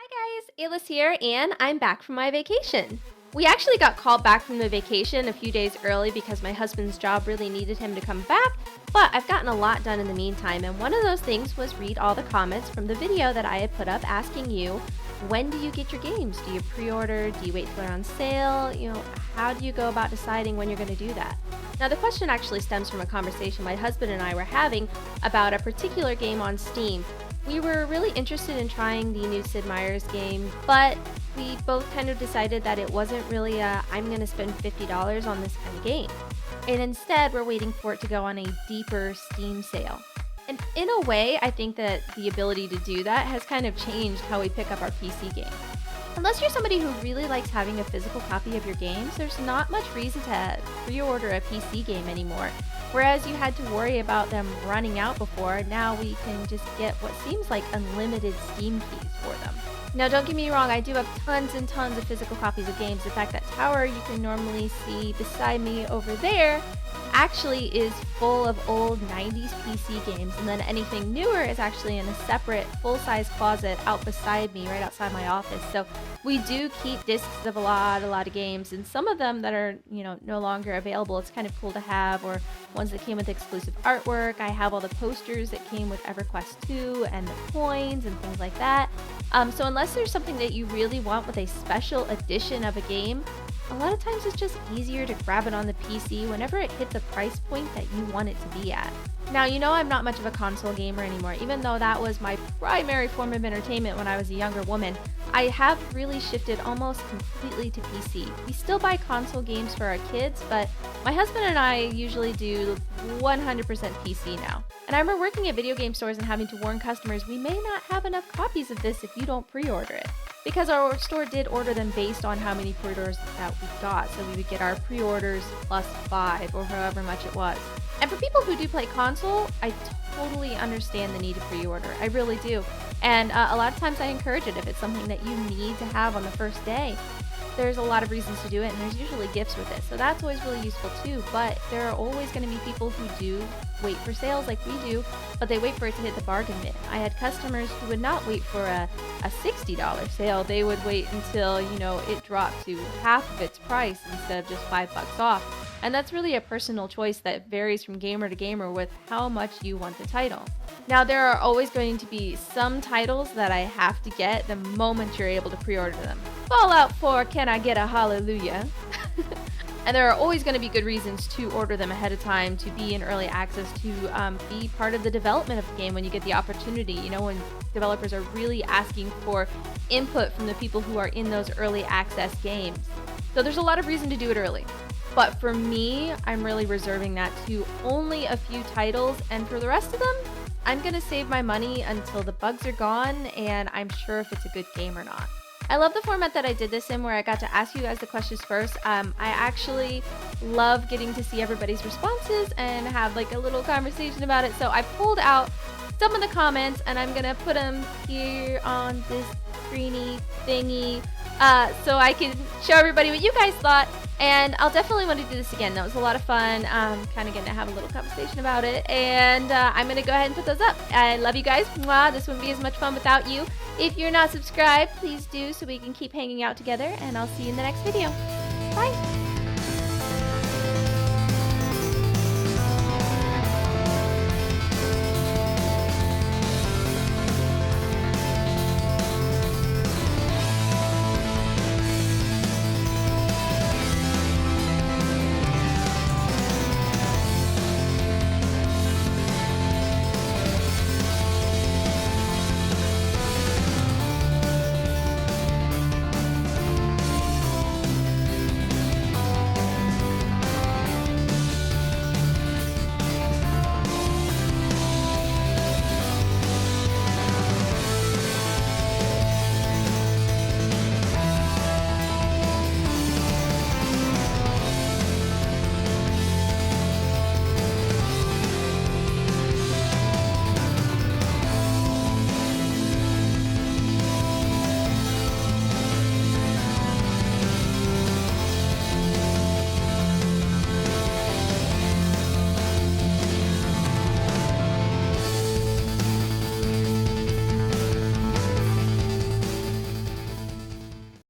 Hi guys, Ayla here, and I'm back from my vacation. We actually got called back from the vacation a few days early because my husband's job really needed him to come back, but I've gotten a lot done in the meantime, and one of those things was read all the comments from the video that I had put up asking you, when do you get your games? Do you pre-order? Do you wait till they're on sale? How do you go about deciding when you're going to do that? Now, the question actually stems from a conversation my husband and I were having about a particular game on Steam. We were really interested in trying the new Sid Meier's game, but we both kind of decided that it wasn't really I'm going to spend $50 on this kind of game. And instead, we're waiting for it to go on a deeper Steam sale. And in a way, I think that the ability to do that has kind of changed how we pick up our PC games. Unless you're somebody who really likes having a physical copy of your games, there's not much reason to pre-order a PC game anymore. Whereas you had to worry about them running out before, now we can just get what seems like unlimited Steam keys for them. Now, don't get me wrong, I do have tons and tons of physical copies of games. In fact, that tower you can normally see beside me over there actually is full of old 90s PC games, and then anything newer is actually in a separate full-size closet out beside me, right outside my office. So we do keep discs of a lot of games, and some of them that are, no longer available, it's kind of cool to have, or ones that came with exclusive artwork. I have all the posters that came with EverQuest 2 and the coins and things like that. So unless there's something that you really want with a special edition of a game, a lot of times it's just easier to grab it on the PC whenever it hits a price point that you want it to be at. Now, I'm not much of a console gamer anymore, even though that was my primary form of entertainment when I was a younger woman. I have really shifted almost completely to PC. We still buy console games for our kids, but my husband and I usually do 100% PC now. And I remember working at video game stores and having to warn customers, we may not have enough copies of this if you don't pre-order it. Because our store did order them based on how many pre-orders that we got. So we would get our pre-orders plus 5 or however much it was. And for people who do play console, I totally understand the need to pre-order. I really do. And a lot of times I encourage it if it's something that you need to have on the first day. There's a lot of reasons to do it, and there's usually gifts with it. So that's always really useful too. But there are always going to be people who do wait for sales like we do, but they wait for it to hit the bargain bin. I had customers who would not wait for a $60 sale. They would wait until, it dropped to half of its price instead of just $5 off. And that's really a personal choice that varies from gamer to gamer with how much you want the title. Now, there are always going to be some titles that I have to get the moment you're able to pre-order them. Fallout 4, can I get a hallelujah? And there are always going to be good reasons to order them ahead of time, to be in early access, to be part of the development of the game when you get the opportunity. When developers are really asking for input from the people who are in those early access games. So there's a lot of reason to do it early. But for me, I'm really reserving that to only a few titles, and for the rest of them, I'm going to save my money until the bugs are gone and I'm sure if it's a good game or not. I love the format that I did this in where I got to ask you guys the questions first. I actually love getting to see everybody's responses and have like a little conversation about it. So I pulled out some of the comments and I'm going to put them here on this screeny thingy so I can show everybody what you guys thought. And I'll definitely want to do this again. That was a lot of fun. Kind of getting to have a little conversation about it. And I'm going to go ahead and put those up. I love you guys. Mwah. This wouldn't be as much fun without you. If you're not subscribed, please do so we can keep hanging out together. And I'll see you in the next video. Bye.